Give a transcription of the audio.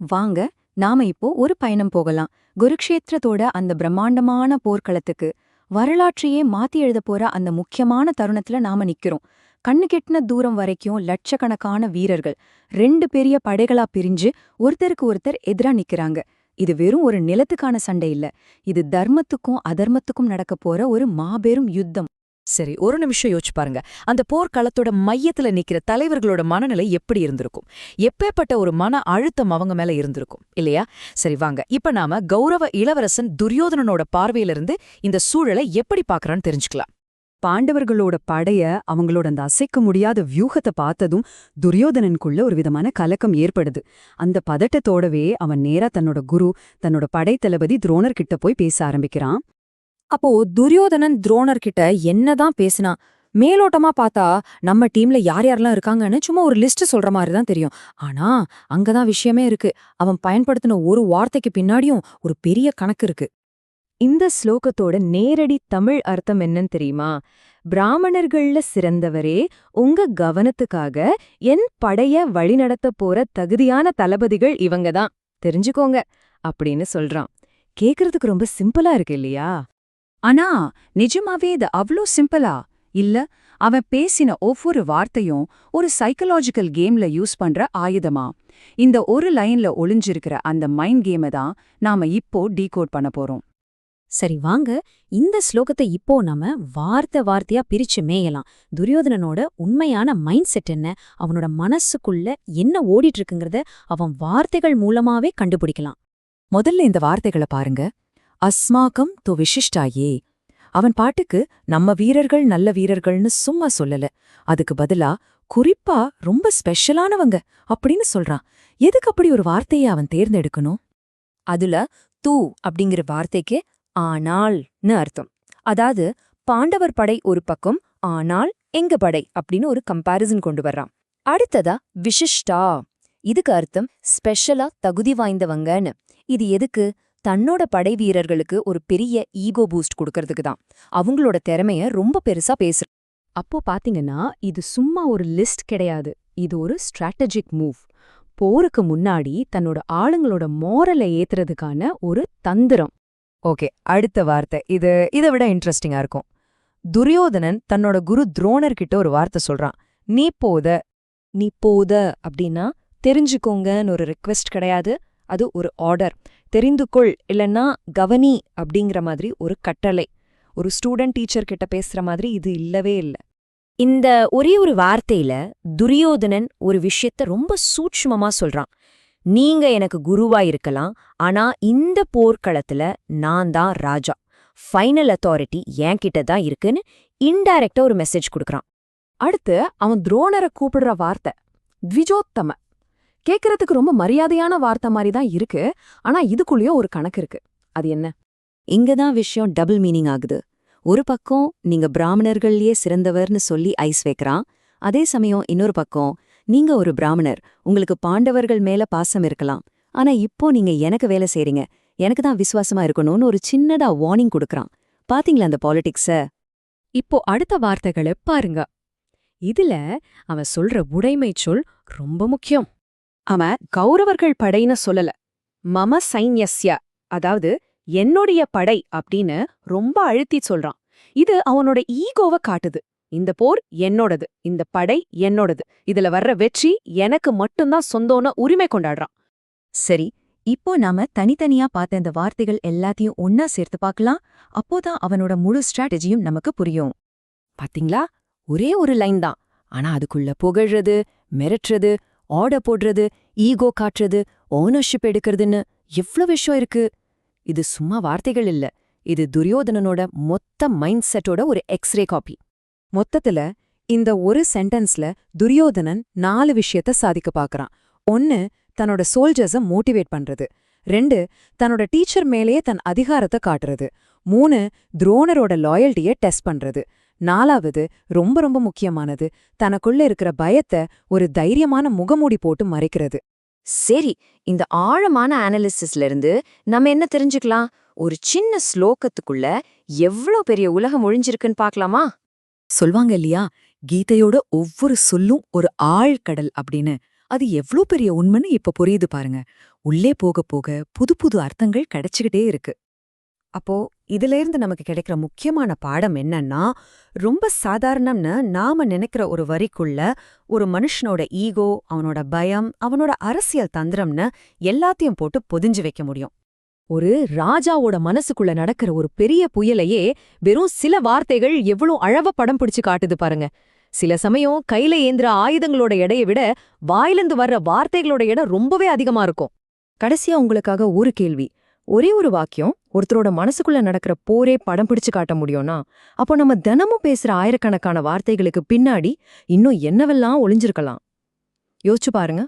வாங்க, நாம இப்போ ஒரு பயணம் போகலாம். குருக்ஷேத்திரத்தோட அந்த பிரம்மாண்டமான போர்க்களத்துக்கு. வரலாற்றையே மாத்தி எழுதப் போற அந்த முக்கியமான தருணத்துல நாம நிக்கிறோம். கண்ணு கெட்டின தூரம் வரைக்கும் லட்சக்கணக்கான வீரர்கள் 2 பெரிய படைகளா பிரிஞ்சு ஒருத்தருக்கு ஒருத்தர் எதிரா நிக்கிறாங்க. இது வெறும் ஒரு நிலத்துக்கான சண்டை இல்ல. இது தர்மத்துக்கும் அதர்மத்துக்கும் நடக்கப் போற ஒரு மாபெரும் யுத்தம். சரி, ஒரு நிமிஷம் யோசிச்சு பாருங்க. அந்த போர்க்களத்தோட மையத்துல நிக்கிற தலைவர்களோட மனநிலை எப்படி இருந்திருக்கும்? எப்பேற்பட்ட ஒரு மன அழுத்தம் அவங்க மேல இருந்திருக்கும் இல்லையா? சரி வாங்க, இப்ப நாம கௌரவ இளவரசன் துரியோதனனோட பார்வையிலிருந்து இந்த சூழலை எப்படி பாக்குறான்னு தெரிஞ்சுக்கலாம். பாண்டவர்களோட படைய அவங்களோட அந்த அசைக்க முடியாத வியூகத்தை பார்த்ததும் துரியோதனனுக்குள்ள ஒரு விதமான கலக்கம் ஏற்படுது. அந்த பதட்டத்தோடவே அவன் நேரா தன்னோட குரு, தன்னோட படைத்தளபதி துரோணர் கிட்ட போய் பேச ஆரம்பிக்கிறான். அப்போ துரியோதனன் துரோணர் கிட்ட என்னதான் பேசினா? மேலோட்டமா பார்த்தா நம்ம டீம்ல யார் யாரெல்லாம் இருக்காங்கன்னு சும்மா ஒரு லிஸ்ட் சொல்ற மாதிரி தான் தெரியும். ஆனா அங்கதான் விஷயமே இருக்கு. அவன் பயன்படுத்தின ஒரு வார்த்தைக்கு பின்னாடியும் ஒரு பெரிய கணக்கு இருக்கு. இந்த ஸ்லோகத்தோட நேரடி தமிழ் அர்த்தம் என்னன்னு தெரியுமா? பிராமணர்கள்ல சிறந்தவரே, உங்க கவனத்துக்காக என் படைய வழிநடத்த போற தகுதியான தளபதிகள் இவங்கதான், தெரிஞ்சுக்கோங்க அப்படின்னு சொல்றான். கேக்குறதுக்கு ரொம்ப சிம்பிளா இருக்கு இல்லையா? ஆனா நிஜமாவே இது அவ்ளோ சிம்பிளா இல்ல. அவன் பேசின ஒவ்வொரு வார்த்தையும் ஒரு சைக்கலாஜிக்கல் கேம்ல யூஸ் பண்ற ஆயுதமா? இந்த ஒரு லைன்ல ஒளிஞ்சிருக்கிற அந்த மைண்ட் கேமை தான் நாம இப்போ டீகோட் பண்ண போறோம். சரி வாங்க, இந்த ஸ்லோகத்தை இப்போ நாம வார்த்தை வார்த்தையா பிரிச்சு மேயலாம். துரியோதனனோட உண்மையான மைண்ட் செட் என்ன, அவனோட மனசுக்குள்ள என்ன ஓடிட்டு இருக்குங்கிறத அவன் வார்த்தைகள் மூலமாவே கண்டுபிடிக்கலாம். முதல்ல இந்த வார்த்தைகளை பாருங்க. அஸ்மாகம் தோ விசிஷ்டாயே. அவன் பாட்டுக்கு நம்ம வீரர்கள் நல்ல வீரர்கள்னு சும்மா சொல்லல. அதுக்கு பதிலா குறிப்பா ரொம்ப ஸ்பெஷலானவங்க அப்படின்னு சொல்றான். எதுக்கு அப்படி ஒரு வார்த்தையை அவன் தேர்ந்தெடுக்கணும்? அதுல தூ அப்படிங்கிற வார்த்தைக்கு ஆனால்னு அர்த்தம். அதாவது பாண்டவர் படை ஒரு பக்கம், ஆனால் எங்க படை அப்படின்னு ஒரு கம்பாரிசன் கொண்டு வர்றான். அடுத்ததா விசிஷ்டா, இதுக்கு அர்த்தம் ஸ்பெஷலா தகுதி வாய்ந்தவங்கன்னு. இது எதுக்கு? தன்னோட படை வீரர்களுக்கு ஒரு பெரிய ஈகோ பூஸ்ட் கொடுக்கறதுக்கு தான். அவங்களோட திறமைய ரொம்ப பெருசா பேசுற. அப்போ பாத்தீங்கன்னா இது சும்மா ஒரு லிஸ்ட் கிடையாது, இது ஒரு ஸ்ட்ராட்டஜிக் மூவ். போருக்கு முன்னாடி தன்னோட ஆளுங்களோட மோரலை ஏத்துறதுக்கான ஒரு தந்திரம். ஓகே, அடுத்த வார்த்தை இதை விட இன்ட்ரெஸ்டிங்கா இருக்கும். துரியோதனன் தன்னோட குரு துரோணர் கிட்ட ஒரு வார்த்தை சொல்றான். நீ போத அப்படின்னா தெரிஞ்சுக்கோங்கன்னு ஒரு ரிக்வெஸ்ட் கிடையாது, அது ஒரு ஆர்டர். தெரிந்துகொள் இல்லைன்னா கவனி அப்படிங்கிற மாதிரி ஒரு கட்டளை. ஒரு ஸ்டூடெண்ட் டீச்சர் கிட்ட பேசுற மாதிரி இது இல்லவே இல்லை. இந்த ஒரே ஒரு வார்த்தையில துரியோதனன் ஒரு விஷயத்த ரொம்ப சூட்சுமமா சொல்றான். நீங்க எனக்கு குருவா இருக்கலாம், ஆனா இந்த போர்க்களத்துல நான் தான் ராஜா. ஃபைனல் அத்தாரிட்டி என்கிட்ட தான் இருக்குன்னு இன்டைரக்டா ஒரு மெசேஜ் கொடுக்கறான். அடுத்து அவன் துரோணரை கூப்பிடுற வார்த்தை த்விஜோத்தம. கேட்கறதுக்கு ரொம்ப மரியாதையான வார்த்தை மாதிரி தான் இருக்கு, ஆனா இதுக்குள்ளேயும் ஒரு கணக்கு இருக்கு. அது என்ன? இங்கதான் விஷயம் டபுள் மீனிங் ஆகுது. ஒரு பக்கம் நீங்க பிராமணர்கள்லயே சிறந்தவர்னு சொல்லி ஐஸ் வைக்கிறான். அதே சமயம் இன்னொரு பக்கம், நீங்க ஒரு பிராமணர், உங்களுக்கு பாண்டவர்கள் மேல பாசம் இருக்கலாம், ஆனா இப்போ நீங்க எனக்கு வேலை செய்றீங்க, எனக்கு தான் விசுவாசமா இருக்கணும்னு ஒரு சின்னதா வார்னிங் கொடுக்கறான். பாத்தீங்களா அந்த பாலிடிக்ஸ? இப்போ அடுத்த வார்த்தைகளை பாருங்க. இதுல அவன் சொல்ற உடைமை சொல் ரொம்ப முக்கியம். அவன் கௌரவர்கள் படைன்னு சொல்லல, மம சைன்யஸ்ய, அதாவது என்னுடைய படை அப்படின்னு ரொம்ப அழுத்தி சொல்றான். இது அவனோட ஈகோவை காட்டுது. இந்த போர் என்னோடது, இந்த படை என்னோடது, இதுல வர்ற வெற்றி எனக்கு மட்டும்தான் சொந்தம்னு உரிமை கொண்டாடுறான். சரி, இப்போ நாம தனித்தனியா பார்த்த இந்த வார்த்தைகள் எல்லாத்தையும் ஒன்னா சேர்த்து பார்க்கலாம். அப்போதான் அவனோட முழு ஸ்ட்ராட்டஜியும் நமக்கு புரியும். பாத்தீங்களா? ஒரே ஒரு லைன் தான், ஆனா அதுக்குள்ள புகழ்றது, மிரட்டுறது, ஆர்டர் போடுறது, ஈகோ காட்டுறது, ஓனர்ஷிப் எடுக்கிறதுன்னு எவ்ளோ விஷயம் இருக்கு. இது சும்மா வார்த்தைகள் இல்ல, இது துரியோதனனோட மொத்த மைண்ட் செட்டோட ஒரு எக்ஸ்ரே காப்பி. மொத்தத்துல இந்த ஒரு சென்டென்ஸ்ல துரியோதனன் 4 விஷயத்த சாதிக்க பாக்குறான். 1, தன்னோட சோல்ஜர்ஸ மோட்டிவேட் பண்றது. 2, தன்னோட டீச்சர் மேலேயே தன் அதிகாரத்தை காட்டுறது. 3, துரோணரோட லாயல்ட்டிய டெஸ்ட் பண்றது. 4வது, ரொம்ப ரொம்ப முக்கியமானது, தனக்குள்ள இருக்கிற பயத்தை ஒரு தைரியமான முகமூடி போட்டு மறைக்கிறது. சரி, இந்த ஆழமான அனாலிசிஸ்ல இருந்து நம்ம என்ன தெரிஞ்சுக்கலாம்? ஒரு சின்ன ஸ்லோகத்துக்குள்ள எவ்ளோ பெரிய உலகம் ஒழிஞ்சிருக்குன்னு பார்க்கலாமா? சொல்வாங்க இல்லையா, கீதையோட ஒவ்வொரு சொல்லும் ஒரு ஆழ்கடல் அப்படின்னு. அது எவ்ளோ பெரிய உண்மைன்னு இப்ப புரியுது பாருங்க. உள்ளே போக போக புது புது அர்த்தங்கள் கிடைச்சுக்கிட்டே இருக்கு. அப்போ இதிலேருந்து நமக்கு கிடைக்கிற முக்கியமான பாடம் என்னன்னா, ரொம்ப சாதாரணம்னு நாம நினைக்கிற ஒரு வரிக்குள்ள ஒரு மனுஷனோட ஈகோ, அவனோட பயம், அவனோட அரசியல் தந்திரம்னு எல்லாத்தையும் போட்டு பொதிஞ்சு வைக்க முடியும். ஒரு ராஜாவோட மனசுக்குள்ள நடக்கிற ஒரு பெரிய புயலையே வெறும் சில வார்த்தைகள் எவ்வளோ அழவா படம் பிடிச்சு காட்டுது பாருங்க. சில சமயம் கையில ஏந்திர ஆயுதங்களோட எடையை விட வாயிலிருந்து வர்ற வார்த்தைகளோட எடை ரொம்பவே அதிகமா இருக்கும். கடைசியா உங்களுக்காக ஒரு கேள்வி. ஒரே ஒரு வாக்கியம் ஒருத்தரோட மனசுக்குள்ள நடக்கிற போரே படம் பிடிச்சு காட்ட முடியும்னா, அப்போ நம்ம தினமும் பேசுற ஆயிரக்கணக்கான வார்த்தைகளுக்கு பின்னாடி இன்னும் என்னவெல்லாம் ஒளிஞ்சிருக்கலாம்? யோசிச்சு பாருங்க.